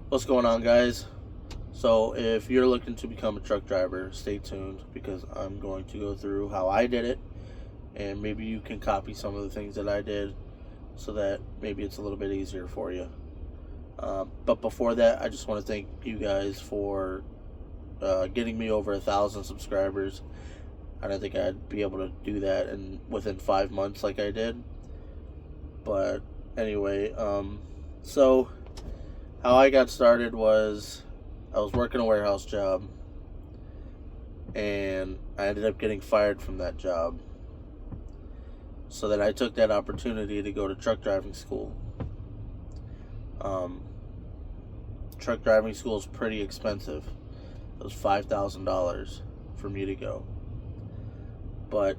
What's going on, guys? So, if you're looking to become a truck driver, stay tuned because I'm going to go through how I did it, and maybe you can copy some of the things that I did so that maybe it's a little bit easier for you. But before that, I just want to thank you guys for getting me over 1,000 subscribers. I don't think I'd be able to do that within 5 months like I did. But anyway, so how I got started was I was working a warehouse job and I ended up getting fired from that job. So then I took that opportunity to go to truck driving school. Um, Truck driving school is pretty expensive. It was $5,000 for me to go. But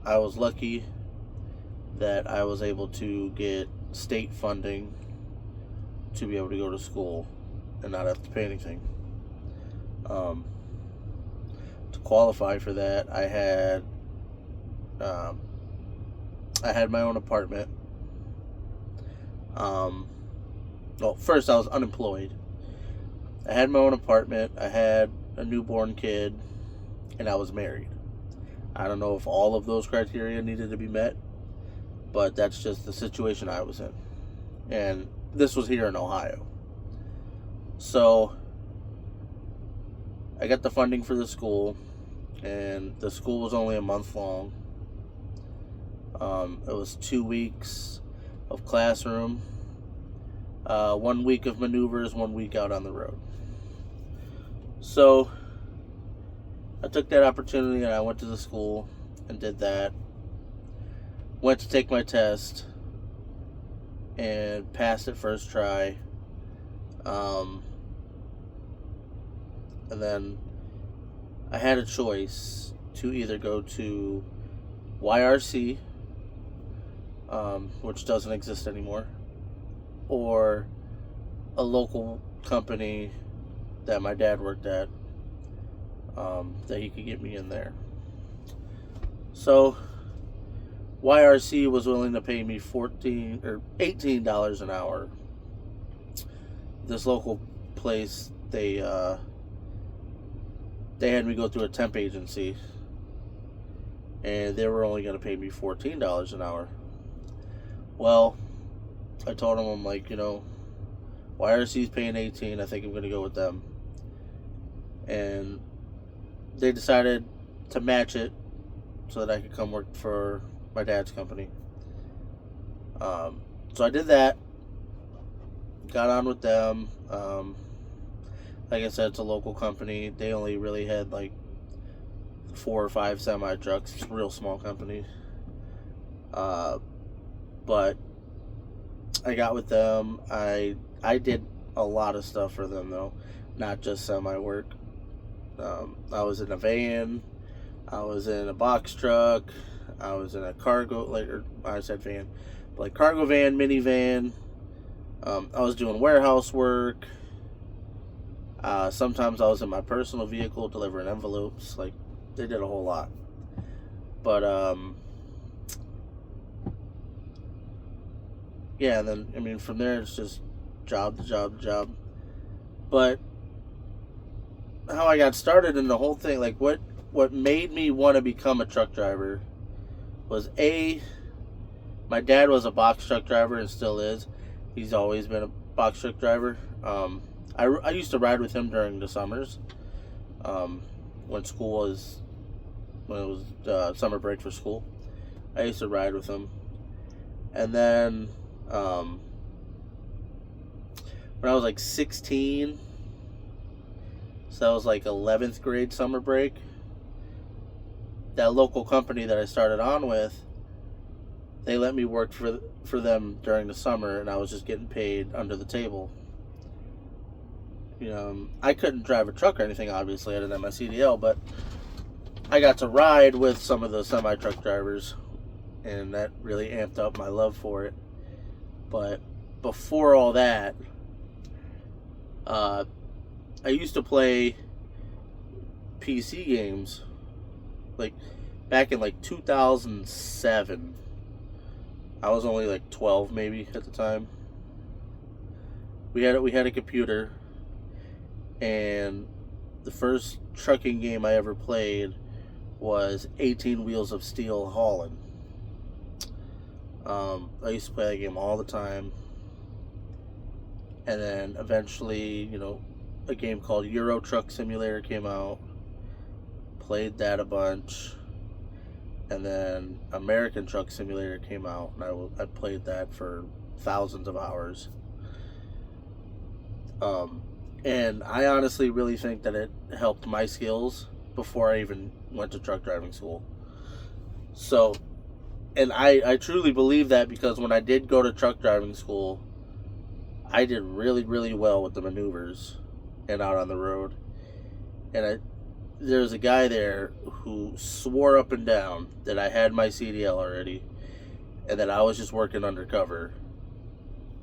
I was lucky that I was able to get state funding to be able to go to school and not have to pay anything. To qualify for that, I had my own apartment. Well, first I was unemployed. I had my own apartment. I had a newborn kid, and I was married. I don't know if all of those criteria needed to be met, but that's just the situation I was in. And this was here in Ohio. So I got the funding for the school, and the school was only a month long. It was 2 weeks of classroom, 1 week of maneuvers, 1 week out on the road. So I took that opportunity and I went to the school and did that. Went to take my test and passed it first try. And then I had a choice to either go to YRC, which doesn't exist anymore, or a local company that my dad worked at, that he could get me in there. So YRC was willing to pay me $18 an hour. This local place, they had me go through a temp agency, and they were only going to pay me $14 an hour. Well, I told them, I'm like, YRC's paying 18. I think I'm going to go with them. And they decided to match it so that I could come work for my dad's company. So I did that. Got on with them. Like I said, it's a local company. They only really had like 4 or 5 semi trucks. It's a real small company. But I got with them. I did a lot of stuff for them though, not just semi work. I was in a van. I was in a box truck. I was in a cargo, I said van, but like cargo van, minivan. I was doing warehouse work. Sometimes I was in my personal vehicle delivering envelopes. Like, they did a whole lot. But yeah, and then from there it's just job to job to job. But how I got started in the whole thing, like what made me want to become a truck driver was my dad was a box truck driver and still is. He's always been a box truck driver. I used to ride with him during the summers, when it was summer break for school. I used to ride with him, and then when I was like 16, so that was like 11th grade summer break, that local company that I started on with, they let me work for them during the summer, and I was just getting paid under the table. I couldn't drive a truck or anything, obviously. I didn't have my CDL, but I got to ride with some of the semi-truck drivers, and that really amped up my love for it. But before all that, I used to play PC games, like back in like 2007. I was only like 12 maybe at the time. we had a computer, and the first trucking game I ever played was 18 Wheels of Steel Hauling. I used to play that game all the time, and then eventually, a game called Euro Truck Simulator came out. Played that a bunch, and then American Truck Simulator came out, and I played that for thousands of hours. Um, and I honestly really think that it helped my skills before I even went to truck driving school. So, and I truly believe that because when I did go to truck driving school, I did really, really well with the maneuvers and out on the road. And there was a guy there who swore up and down that I had my CDL already and that I was just working undercover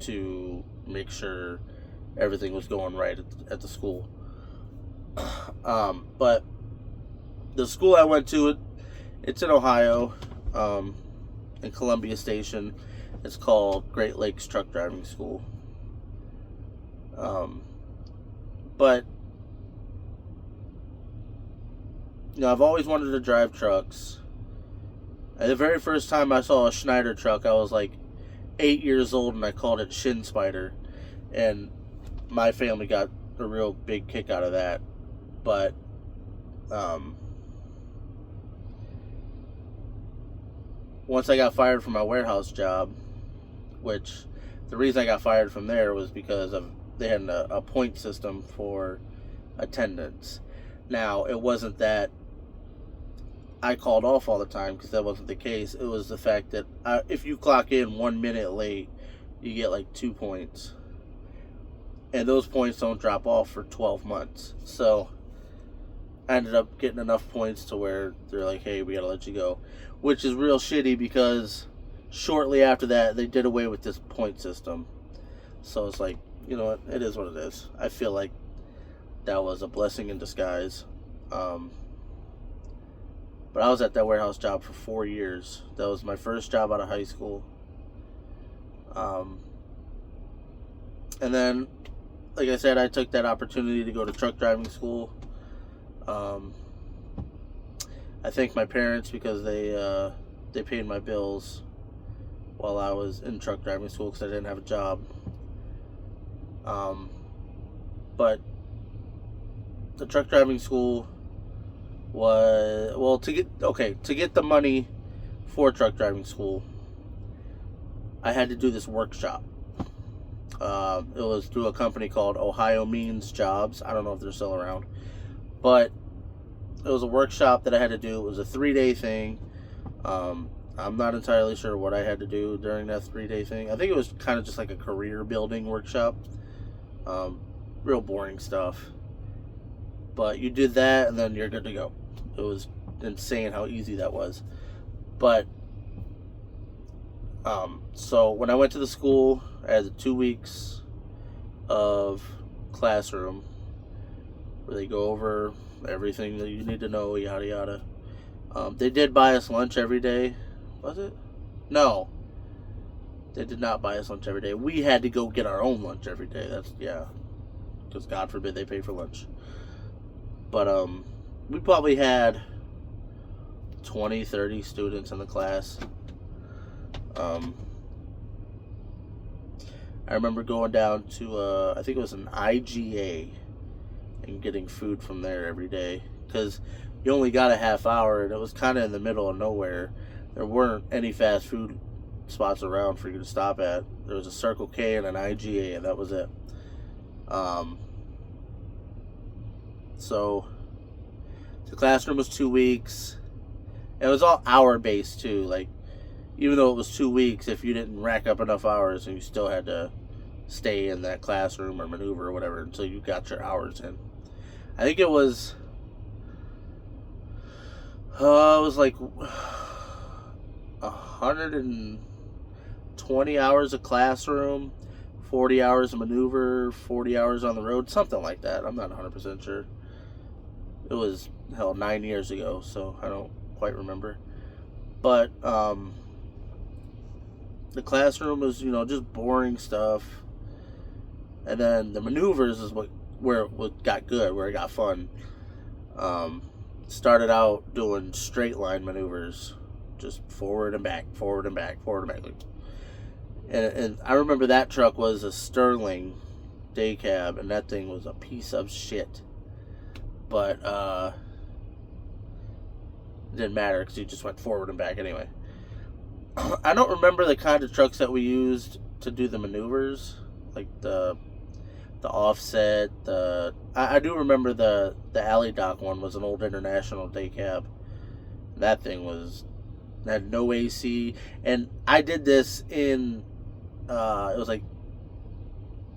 to make sure everything was going right at the school. But the school I went to, it's in Ohio, in Columbia Station. It's called Great Lakes Truck Driving School. But I've always wanted to drive trucks. And the very first time I saw a Schneider truck, I was like 8 years old, and I called it Shin Spider, and my family got a real big kick out of that. But once I got fired from my warehouse job, which the reason I got fired from there was because they had a point system for attendance. Now, it wasn't that I called off all the time, because that wasn't the case. It was the fact that if you clock in 1 minute late, you get like 2 points. And those points don't drop off for 12 months. So I ended up getting enough points to where they're like, hey, we gotta let you go. Which is real shitty, because shortly after that, they did away with this point system. So it's like, you know what, it is what it is. I feel like that was a blessing in disguise. But I was at that warehouse job for 4 years. That was my first job out of high school. And then, like I said, I took that opportunity to go to truck driving school. I thank my parents because they paid my bills while I was in truck driving school because I didn't have a job. But the truck driving school was, well, to get the money for truck driving school, I had to do this workshop. It was through a company called Ohio Means Jobs. I don't know if they're still around, but it was a workshop that I had to do. It was a 3-day thing. I'm not entirely sure what I had to do during that 3-day thing. I think it was kind of just like a career building workshop. Real boring stuff. But you did that and then you're good to go. It was insane how easy that was. But so when I went to the school, I had 2 weeks of classroom where they go over everything that you need to know, yada yada. They did buy us lunch every day. Was it? No. They did not buy us lunch every day. We had to go get our own lunch every day. Because God forbid they pay for lunch. But we probably had 20, 30 students in the class. I remember going down to, I think it was an IGA, and getting food from there every day. Because you only got a half hour, and it was kind of in the middle of nowhere. There weren't any fast food spots around for you to stop at. There was a Circle K and an IGA, and that was it. So the classroom was 2 weeks. It was all hour based too. Like, even though it was 2 weeks, if you didn't rack up enough hours, you still had to stay in that classroom or maneuver or whatever until you got your hours in. I think it was like 120 hours of classroom, 40 hours of maneuver, 40 hours on the road, something like that. I'm not 100% sure. It was, 9 years ago, so I don't quite remember. But the classroom was, just boring stuff. And then the maneuvers is where it got good, where it got fun. Um, Started out doing straight line maneuvers, just forward and back, forward and back, forward and back. And I remember that truck was a Sterling day cab, and that thing was a piece of shit. But it didn't matter because you just went forward and back anyway. I don't remember the kind of trucks that we used to do the maneuvers, like the offset. I do remember the alley dock one was an old International day cab. That thing had no AC, and I did this in it was like,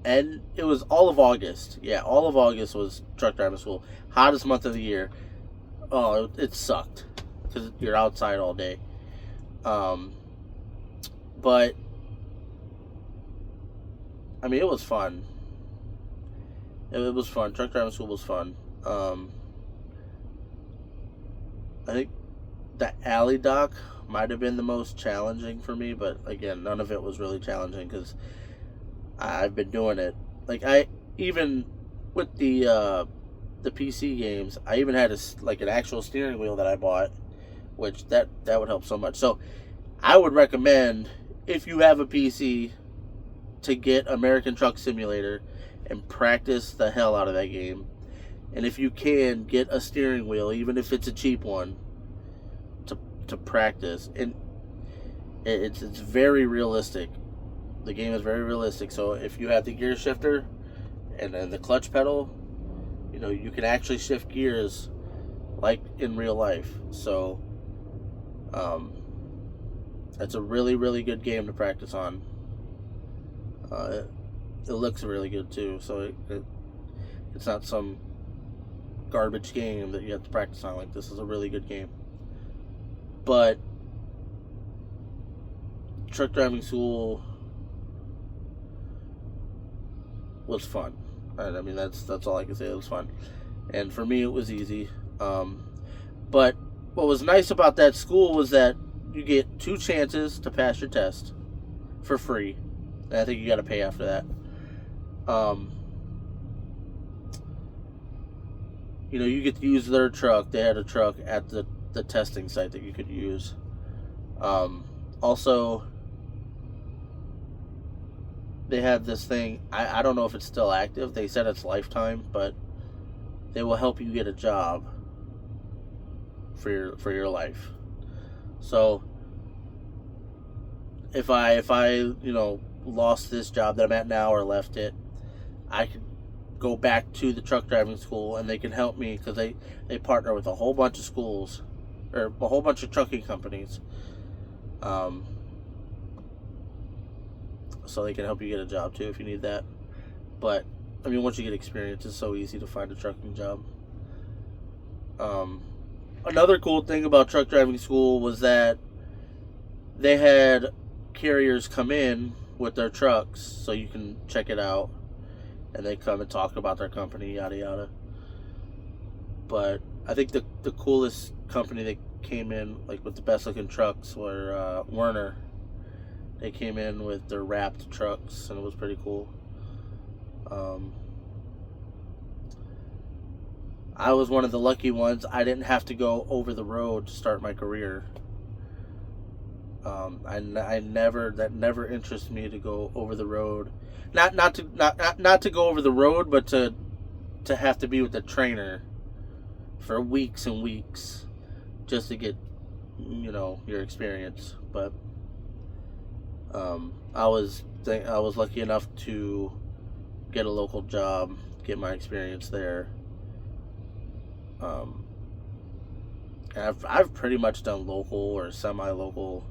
and it was all of August. Yeah, all of August was truck driving school, hottest month of the year. Oh, it sucked because you're outside all day. But I mean, it was fun. It was fun. Truck driving school was fun. I think the alley dock might have been the most challenging for me, but again, none of it was really challenging because I've been doing it. Like even with the PC games, I even had an actual steering wheel that I bought, which that would help so much. So I would recommend, if you have a PC, to get American Truck Simulator and practice the hell out of that game. And if you can, get a steering wheel, even if it's a cheap one, to practice. And it's very realistic. The game is very realistic. So if you have the gear shifter and then the clutch pedal, you can actually shift gears like in real life. So it's a really, really good game to practice on. It looks really good too, so it's not some garbage game that you have to practice on. Like, this is a really good game. But truck driving school was fun. I mean, that's all I can say. It was fun, and for me, it was easy. But what was nice about that school was that you get 2 chances to pass your test for free. And I think you got to pay after that. You get to use their truck. They had a truck at the testing site that you could use. Also, they have this thing. I don't know if it's still active. They said it's lifetime, but they will help you get a job for your life. So if I lost this job that I'm at now or left it, I could go back to the truck driving school and they can help me because they partner with a whole bunch of schools or a whole bunch of trucking companies. So they can help you get a job too if you need that. But I mean, once you get experience, it's so easy to find a trucking job. Another cool thing about truck driving school was that they had carriers come in with their trucks so you can check it out, and they come and talk about their company, yada yada. But I think the coolest company that came in, like with the best looking trucks, were Werner. They came in with their wrapped trucks, and it was pretty cool. I was one of the lucky ones. I didn't have to go over the road to start my career. That never interested me to go over the road. Not to go over the road, but to have to be with the trainer for weeks and weeks just to get your experience. But I was lucky enough to get a local job, get my experience there. And I've pretty much done local or semi-local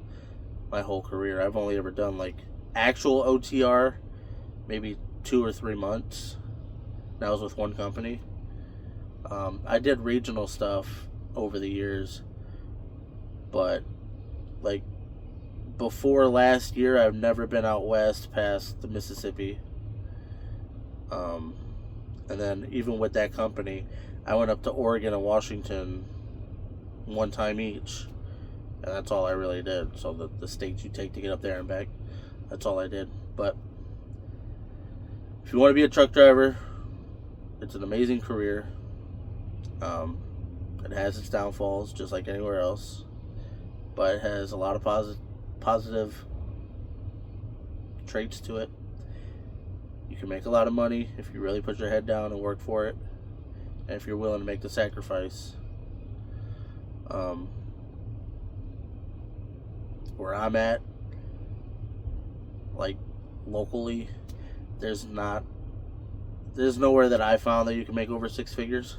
my whole career. I've only ever done like actual OTR maybe 2 or 3 months. That was with one company. I did regional stuff over the years, but like before last year, I've never been out west past the Mississippi. And then even with that company, I went up to Oregon and Washington one time each, and that's all I really did. So the states you take to get up there and back, that's all I did. But if you want to be a truck driver, it's an amazing career. It has its downfalls, just like anywhere else, but it has a lot of positive traits to it. You can make a lot of money if you really put your head down and work for it, and if you're willing to make the sacrifice. Where I'm at, like locally, there's nowhere that I found that you can make over 6 figures,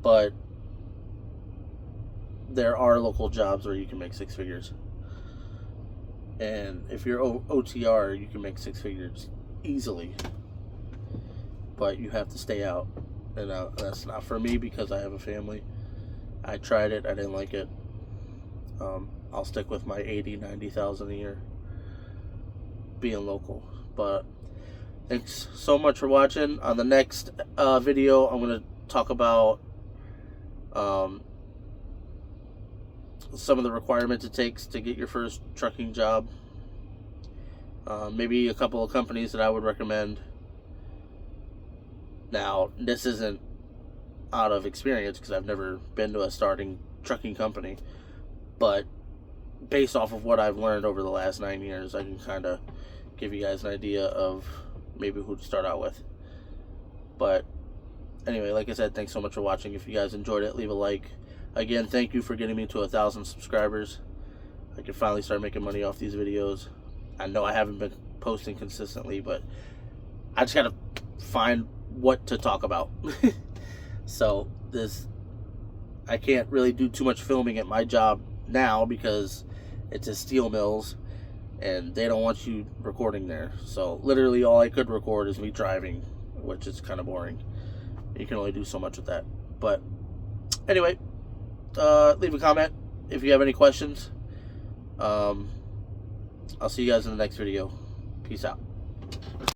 but there are local jobs where you can make 6 figures. And if you're OTR, you can make 6 figures easily, but you have to stay out, and that's not for me because I have a family. I tried it, I didn't like it. I'll stick with my 80,000-90,000 a year being local. But thanks so much for watching. On the next video, I'm going to talk about some of the requirements it takes to get your first trucking job. Maybe a couple of companies that I would recommend. Now, this isn't out of experience because I've never been to a starting trucking company, but based off of what I've learned over the last 9 years, I can kind of give you guys an idea of maybe who to start out with. But anyway, like I said, thanks so much for watching. If you guys enjoyed it, leave a like. Again, thank you for getting me to 1,000 subscribers. I can finally start making money off these videos. I know I haven't been posting consistently, but I just gotta find what to talk about. So I can't really do too much filming at my job now because it's a steel mills and they don't want you recording there. So literally all I could record is me driving, which is kind of boring. You can only do so much with that. But anyway, leave a comment if you have any questions. I'll see you guys in the next video. Peace out.